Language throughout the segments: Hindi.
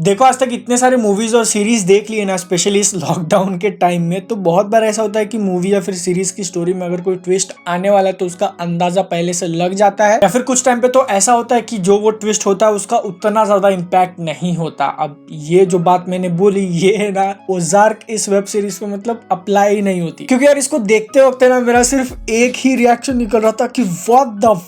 देखो आज तक इतने सारे मूवीज और सीरीज देख लिए ना, स्पेशली इस लॉकडाउन के टाइम में, तो बहुत बार ऐसा होता है कि मूवी या फिर सीरीज की स्टोरी में अगर कोई ट्विस्ट आने वाला है तो उसका अंदाजा पहले से लग जाता है, या फिर कुछ टाइम पे तो ऐसा होता है कि जो वो ट्विस्ट होता है उसका उतना ज्यादा इम्पैक्ट नहीं होता। अब ये जो बात मैंने बोली ये है ना ओजार्क इस वेब सीरीज पे मतलब अप्लाई ही नहीं होती, क्योंकि यार इसको देखते वक्त ना मेरा सिर्फ एक ही रिएक्शन निकल रहा था कि व्हाट द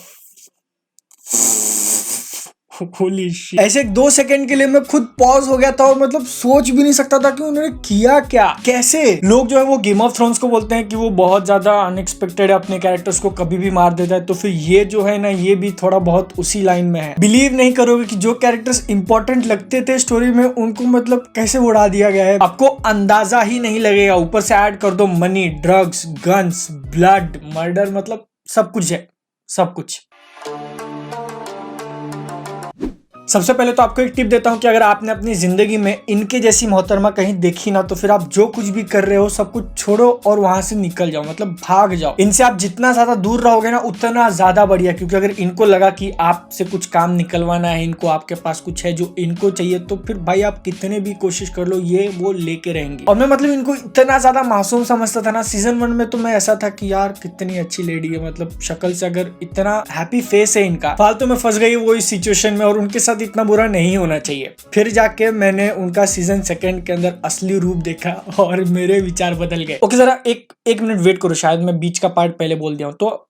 होली शिट। ऐसे 2 सेकंड के लिए मैं खुद पॉज हो गया था और मतलब सोच भी नहीं सकता था कि उन्होंने किया क्या, कैसे। लोग जो है वो गेम ऑफ थ्रोन्स को बोलते हैं कि वो बहुत ज्यादा अनएक्सपेक्टेड है, अपने कैरेक्टर्स को कभी भी मार देता है, तो फिर ये जो है ना ये भी थोड़ा बहुत उसी लाइन में है। बिलीव नहीं करोगे कि जो कैरेक्टर्स इंपॉर्टेंट लगते थे स्टोरी में उनको मतलब कैसे उड़ा दिया गया है, आपको अंदाजा ही नहीं लगेगा। ऊपर से ऐड कर दो money, drugs, guns, blood, murder, मतलब सब कुछ है, सब कुछ। सबसे पहले तो आपको एक टिप देता हूं कि अगर आपने अपनी जिंदगी में इनके जैसी मोहतरमा कहीं देखी ना, तो फिर आप जो कुछ भी कर रहे हो सब कुछ छोड़ो और वहां से निकल जाओ, मतलब भाग जाओ। इनसे आप जितना ज्यादा दूर रहोगे ना उतना ज्यादा बढ़िया, क्योंकि अगर इनको लगा कि आपसे कुछ काम निकलवाना है, इनको आपके पास कुछ है जो इनको चाहिए, तो फिर भाई आप कितने भी कोशिश कर लो ये वो लेके रहेंगे। और मैं मतलब इनको इतना ज्यादा मासूम समझता था ना सीजन 1 में, तो मैं ऐसा था कि यार कितनी अच्छी लेडी है, मतलब शक्ल से अगर इतना हैप्पी फेस है इनका, फालतू में फंस गई वो इस सिचुएशन में और उनके साथ इतना बुरा नहीं होना चाहिए। फिर जाके मैंने उनका सीजन 2 के अंदर असली रूप देखा और मेरे विचार बदल गए। ओके जरा एक मिनट वेट करो, शायद मैं बीच का पार्ट पहले बोल दिया हूं। तो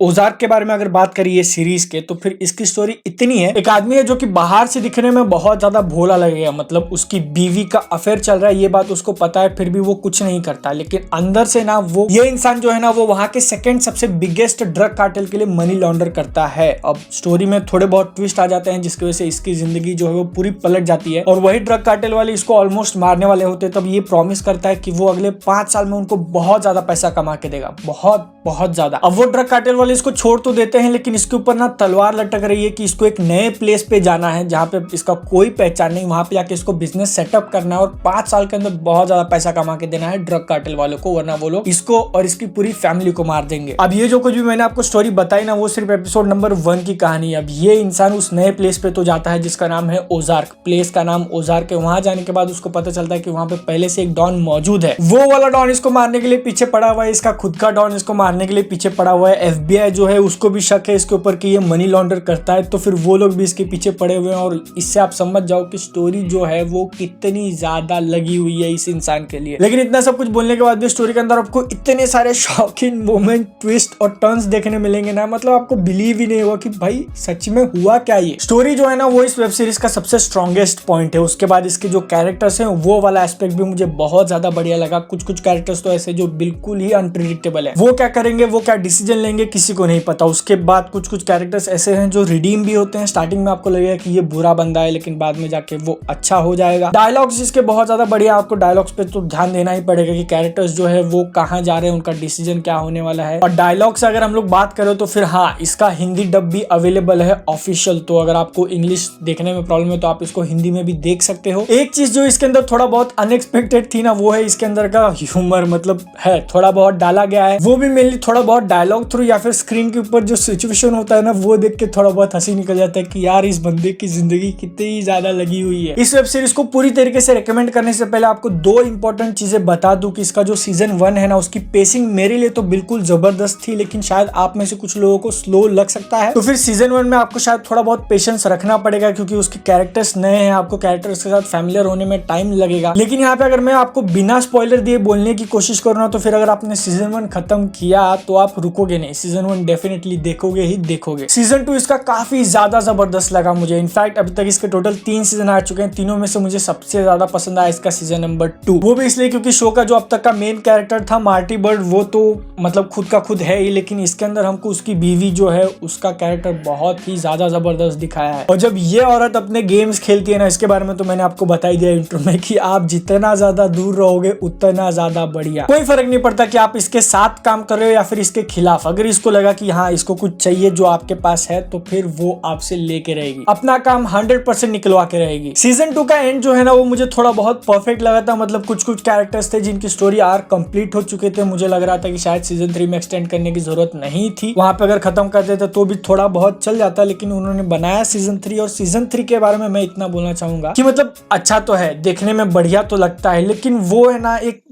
ओजार्क के बारे में अगर बात करिए सीरीज के, तो फिर इसकी स्टोरी इतनी है। एक आदमी है जो कि बाहर से दिखने में बहुत ज्यादा भोला लगेगा, मतलब उसकी बीवी का अफेयर चल रहा है ये बात उसको पता है, फिर भी वो कुछ नहीं करता, लेकिन अंदर से ना वो ये इंसान जो है ना वो वहां के सेकंड सबसे बिगेस्ट ड्रग कार्टेल के लिए मनी लॉन्डर करता है। अब स्टोरी में थोड़े बहुत ट्विस्ट आ जाते हैं जिसकी वजह से इसकी जिंदगी जो है वो पूरी पलट जाती है, और वही ड्रग कार्टेल वाले इसको ऑलमोस्ट मारने वाले होते हैं। तब ये प्रॉमिस करता है कि वो अगले 5 साल में उनको बहुत ज्यादा पैसा कमा के देगा, बहुत बहुत ज्यादा। अब वो ड्रग कार्टेल वाले इसको छोड़ तो देते हैं, लेकिन इसके ऊपर ना तलवार लटक रही है कि इसको एक नए प्लेस पे जाना है जहाँ पे इसका कोई पहचान नहीं, वहां पे जाके इसको बिजनेस सेटअप करना है और 5 साल के अंदर बहुत ज्यादा पैसा कमा के देना है ड्रग कार्टेल वालों को, वरना वो लोग इसको और इसकी पूरी फैमिली को मार देंगे। अब ये जो कुछ भी मैंने आपको स्टोरी बताई ना वो सिर्फ एपिसोड नंबर 1 की कहानी है। अब ये इंसान उस नए प्लेस पे तो जाता है जिसका नाम है ओजार्क, प्लेस का नाम ओजार्क है। वहां जाने के बाद उसको पता चलता है कि वहां पे पहले से एक डॉन मौजूद है, वो वाला डॉन इसको मारने के लिए पीछे पड़ा हुआ है, इसका खुद का डॉन इसको मारने के लिए पीछे पड़ा हुआ है। FBI जो है उसको भी शक है इसके ऊपर कि ये मनी लॉन्डर करता है, तो फिर वो लोग भी इसके पीछे पड़े हुए हैं। और इससे आप समझ जाओ कि स्टोरी जो है वो कितनी ज्यादा लगी हुई है इस इंसान के लिए। लेकिन इतना सब कुछ बोलने के बाद भी स्टोरी के अंदर आपको इतने सारे शॉकिंग मोमेंट, ट्विस्ट और टर्न्स देखने मिलेंगे ना, मतलब आपको बिलीव ही नहीं होगा कि भाई सच में हुआ क्या। ये स्टोरी जो है ना वो इस वेब सीरीज का सबसे स्ट्रॉन्गेस्ट पॉइंट है। उसके बाद इसके जो कैरेक्टर्स हैं वो वाला एस्पेक्ट भी मुझे बहुत ज्यादा बढ़िया लगा। कुछ कुछ कैरेक्टर्स तो ऐसे जो बिल्कुल ही अनप्रिडिक्टेबल है, वो क्या करेंगे, वो क्या डिसीजन लेंगे किसी को नहीं पता। उसके बाद कुछ कुछ कैरेक्टर्स ऐसे हैं जो रिडीम भी होते हैं। स्टार्टिंग में आपको लगेगा कि ये बुरा बंदा है, लेकिन बाद में जाके वो अच्छा हो जाएगा। डायलॉग्स इसके बहुत ज्यादा बढ़िया, आपको डायलॉग्स पे तो ध्यान देना ही पड़ेगा कि कैरेक्टर्स जो है वो कहाँ जा रहे हैं, उनका डिसीजन क्या होने वाला है। और डायलॉग्स अगर हम लोग बात करें तो फिर हाँ, इसका हिंदी डब भी अवेलेबल है ऑफिशियल, तो अगर आपको इंग्लिश देखने में प्रॉब्लम है तो आप इसको हिंदी में भी देख सकते हो। एक चीज जो इसके अंदर थोड़ा बहुत अनएक्सपेक्टेड थी ना वो है इसके अंदर का ह्यूमर, मतलब है थोड़ा बहुत डाला गया है, वो भी मेनली थोड़ा बहुत डायलॉग थ्रू या फिर स्क्रीन के ऊपर जो सिचुएशन होता है ना वो देख के थोड़ा बहुत हंसी निकल जाता है कि यार इस बंदे की जिंदगी कितनी ज्यादा लगी हुई है। इस वेब सीरीज को पूरी तरीके से रेकमेंड करने से पहले आपको 2 इंपॉर्टेंट चीजें बता दूं कि इसका जो सीजन 1 है ना उसकी पेसिंग मेरे लिए तो बिल्कुल जबरदस्त थी, लेकिन शायद आप में से कुछ लोगों को स्लो लग सकता है। तो फिर सीजन 1 में आपको शायद थोड़ा बहुत पेशेंस रखना पड़ेगा, क्योंकि उसके कैरेक्टर्स नए हैं, आपको कैरेक्टर्स के साथ फैमिलियर होने में टाइम लगेगा। लेकिन यहाँ पे अगर मैं आपको बिना स्पॉइलर दिए बोलने की कोशिश करूँ ना, तो फिर अगर आपने सीजन 1 खत्म किया तो आप रुकोगे नहीं, सीजन 1 डेफिनेटली देखोगे ही देखोगे। सीजन 2 इसका काफी ज्यादा जबरदस्त लगा मुझे। इनफैक्ट अभी तक इसके टोटल 3 सीजन आ चुके हैं, तीनों में से मुझे सबसे ज्यादा पसंद आया इसका सीजन नंबर 2। वो भी इसलिए क्योंकि शो का जो अब तक का मेन कैरेक्टर था मार्टी बर्ड, वो तो मतलब खुद का खुद है ही, लेकिन इसके अंदर हमको उसकी बीवी जो है उसका कैरेक्टर बहुत ही ज्यादा जबरदस्त दिखाया है। और जब ये औरत अपने गेम्स खेलती है ना, इसके बारे में तो मैंने आपको बता ही दिया इंट्रो में कि आप जितना ज्यादा दूर रहोगे उतना ज्यादा बढ़िया। कोई फर्क नहीं पड़ता कि आप इसके साथ काम कर रहे हो या फिर इसके खिलाफ, अगर अगर इसको लगा कि हाँ इसको कुछ चाहिए जो आपके पास है तो फिर वो आपसे लेके रहेगी, अपना काम 100% निकलवा के रहेगी। सीजन 2 का एंड जो है ना वो मुझे थोड़ा बहुत परफेक्ट लगा था। मतलब कुछ कुछ कैरेक्टर्स थे जिनकी स्टोरी आर्क कंप्लीट हो चुके थे, मुझे लग रहा था कि शायद सीजन 3 में एक्सटेंड करने की जरूरत नहीं थी, वहां पे अगर खत्म कर देते तो भी थोड़ा बहुत चल जाता, लेकिन उन्होंने बनाया सीजन 3। और सीजन 3 के बारे में मैं इतना बोलना चाहूंगा कि मतलब अच्छा तो है, देखने में बढ़िया तो लगता है, लेकिन वो है ना एक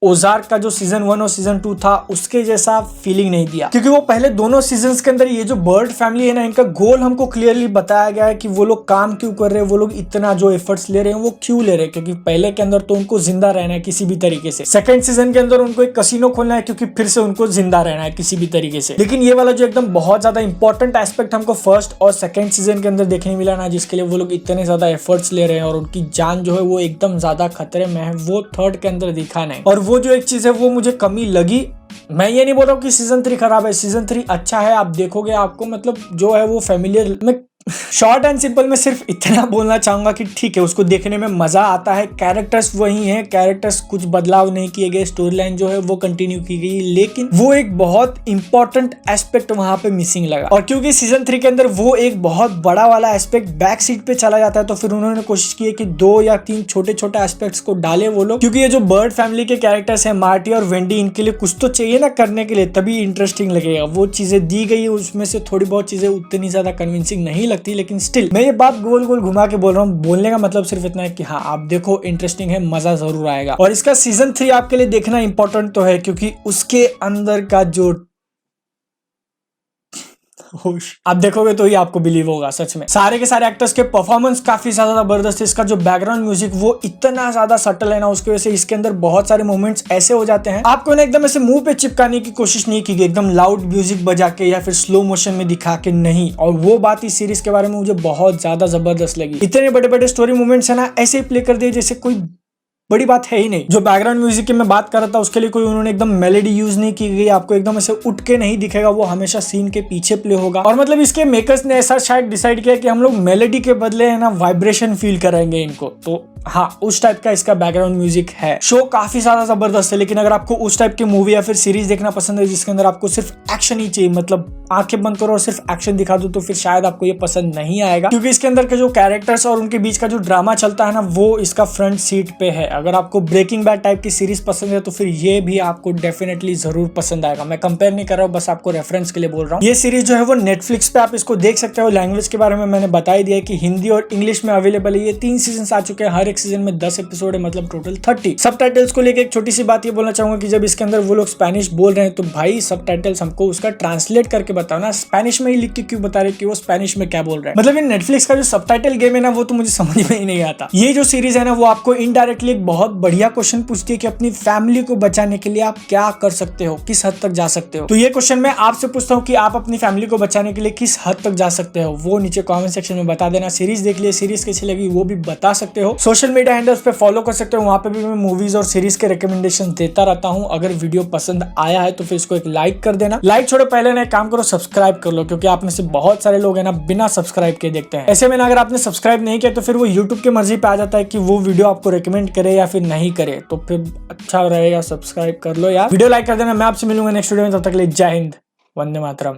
ओजार्क का जो सीजन 1 और सीजन 2 था उसके जैसा फीलिंग नहीं दिया, क्योंकि वो पहले दोनों सीजन्स के अंदर ये जो बर्ड फैमिली है ना, इनका गोल हमको क्लियरली बताया गया है कि वो लोग काम क्यों कर रहे हैं, वो लोग इतना जो एफर्ट्स ले रहे हैं वो क्यों ले रहे हैं। क्योंकि पहले के अंदर तो उनको जिंदा रहना है किसी भी तरीके से, सेकंड सीजन के अंदर उनको एक कसिनो खोलना है क्योंकि फिर से उनको जिंदा रहना है किसी भी तरीके से। लेकिन ये वाला जो एकदम बहुत ज्यादा इंपॉर्टेंट एस्पेक्ट हमको फर्स्ट और सेकंड सीजन के अंदर देखने मिला ना, जिसके लिए वो लोग इतने ज्यादा एफर्ट्स ले रहे हैं और उनकी जान जो है वो एकदम ज्यादा खतरे में है, वो थर्ड के अंदर दिखा नहीं। और वो जो एक चीज है वो मुझे कमी लगी। मैं ये नहीं बोल रहा हूँ कि सीजन 3 खराब है, सीजन 3 अच्छा है, आप देखोगे आपको मतलब जो है वो फेमिलियर में शॉर्ट एंड सिंपल में सिर्फ इतना बोलना चाहूंगा कि ठीक है उसको देखने में मजा आता है, कैरेक्टर्स वही हैं, कैरेक्टर्स कुछ बदलाव नहीं किए गए, स्टोरी लाइन जो है वो कंटिन्यू की गई, लेकिन वो एक बहुत इंपॉर्टेंट एस्पेक्ट वहां पे मिसिंग लगा। और क्योंकि सीजन 3 के अंदर वो एक बहुत बड़ा वाला एस्पेक्ट बैक सीट पे चला जाता है, तो फिर उन्होंने कोशिश की है कि 2 या 3 छोटे छोटे एस्पेक्ट्स को डाले वो लोग, क्योंकि ये जो बर्ड फैमिली के कैरेक्टर्स है मार्टी और वेंडी, इनके लिए कुछ तो चाहिए ना करने के लिए, तभी इंटरेस्टिंग लगेगा। वो चीजें दी गई है, उसमें से थोड़ी बहुत चीजें उतनी ज्यादा कन्विंसिंग नहीं लगती, लेकिन स्टिल मैं ये बात गोल गोल घुमा के बोल रहा हूँ। बोलने का मतलब सिर्फ इतना है कि हाँ आप देखो, इंटरेस्टिंग है, मजा जरूर आएगा। और इसका सीजन 3 आपके लिए देखना इंपॉर्टेंट तो है, क्योंकि उसके अंदर का जो आप देखोगे तो ही आपको बिलीव होगा। सच में सारे के सारे एक्टर्स के परफॉर्मेंस काफी ज्यादा जबरदस्त है। इसका जो बैकग्राउंड म्यूजिक वो इतना ज्यादा सटल है ना, उसकी वजह से इसके अंदर बहुत सारे मोमेंट्स ऐसे हो जाते हैं आपको ना एकदम ऐसे मुंह पे चिपकाने की कोशिश नहीं की गई, एकदम लाउड म्यूजिक बजा के या फिर स्लो मोशन में दिखा के नहीं। और वो बात इस सीरीज के बारे में मुझे बहुत ज्यादा जबरदस्त लगी। इतने बड़े बड़े स्टोरी मोमेंट्स है ना ऐसे ही प्ले कर दिए जैसे कोई बड़ी बात है ही नहीं। जो बैकग्राउंड म्यूजिक की मैं बात कर रहा था उसके लिए कोई उन्होंने एकदम मेलोडी यूज नहीं की गई, आपको एकदम ऐसे उठ के नहीं दिखेगा, वो हमेशा सीन के पीछे प्ले होगा। और मतलब इसके मेकर्स ने ऐसा शायद डिसाइड किया कि हम लोग मेलोडी के बदले है ना वाइब्रेशन फील कराएंगे इनको, तो हाँ उस टाइप का इसका बैकग्राउंड म्यूजिक है। शो काफी ज्यादा जबरदस्त है, लेकिन अगर आपको उस टाइप की मूवी या फिर सीरीज देखना पसंद है जिसके अंदर आपको सिर्फ एक्शन ही चाहिए, मतलब आंखें बंद करो और सिर्फ एक्शन दिखा दो, तो फिर शायद आपको ये पसंद नहीं आएगा। क्योंकि इसके अंदर के जो कैरेक्टर्स और उनके बीच का जो ड्रामा चलता है ना वो इसका फ्रंट सीट पे है। अगर आपको ब्रेकिंग बैड टाइप की सीरीज पसंद है तो फिर ये भी आपको डेफिनेटली जरूर पसंद आएगा। मैं कंपेयर नहीं कर रहा हूँ, बस आपको रेफरेंस के लिए बोल रहा हूँ। ये सीरीज जो है वो नेटफ्लिक्स पे आप इसको देख सकते हो। लैंग्वेज के बारे में मैंने बता ही दिया कि हिंदी और इंग्लिश में अवेलेबल है। ये 3 सीजन आ चुके हैं, हर एक सीजन में 10 एपिसोड है, मतलब टोटल 30। सबटाइटल्स को लेकर एक छोटी सी बात ये बोलना चाहूंगा कि जब इसके अंदर वो लोग स्पेनिश बोल रहे हैं तो भाई सबटाइटल्स हमको उसका ट्रांसलेट करके बताओ ना, स्पेनिश में ही लिख के क्यों बता रहे कि वो स्पेनिश में क्या बोल रहे हैं। मतलब ये नेटफ्लिक्स का जो सबटाइटल गेम है ना वो तो मुझे समझ में ही नहीं आता। ये जो सीरीज है ना वो आपको इनडायरेक्टली एक बहुत बढ़िया क्वेश्चन पूछती है कि अपनी फैमिली को बचाने के लिए आप क्या कर सकते हो, किस हद तक जा सकते हो। तो ये क्वेश्चन मैं आपसे पूछता हूँ कि आप अपनी फैमिली को बचाने के लिए किस हद तक जा सकते हो, वो नीचे कमेंट सेक्शन में बता देना। सीरीज देख लिए, सीरीज कैसी लगी वो भी बता सकते हो। सोशल मीडिया हैंडल्स पे फॉलो कर सकते हो, वहां पे भी मैं मूवीज और सीरीज के रिकमेंडेशन देता रहता हूँ। अगर वीडियो पसंद आया है तो फिर इसको एक लाइक कर देना। लाइक छोड़ो, पहले ना एक काम करो, सब्सक्राइब कर लो, क्योंकि आप में से बहुत सारे लोग हैं ना बिना सब्सक्राइब के देखते हैं। ऐसे में ना अगर आपने सब्सक्राइब नहीं किया तो फिर वो यूट्यूब की मर्जी पे आ जाता है कि वो वीडियो आपको रिकमेंड करे या फिर नहीं करे, तो फिर अच्छा रहेगा सब्सक्राइब कर लो यार। वीडियो लाइक कर देना। मैं आपसे मिलूंगा नेक्स्ट वीडियो में, तब तक के लिए जय हिंद, वंदे मातरम।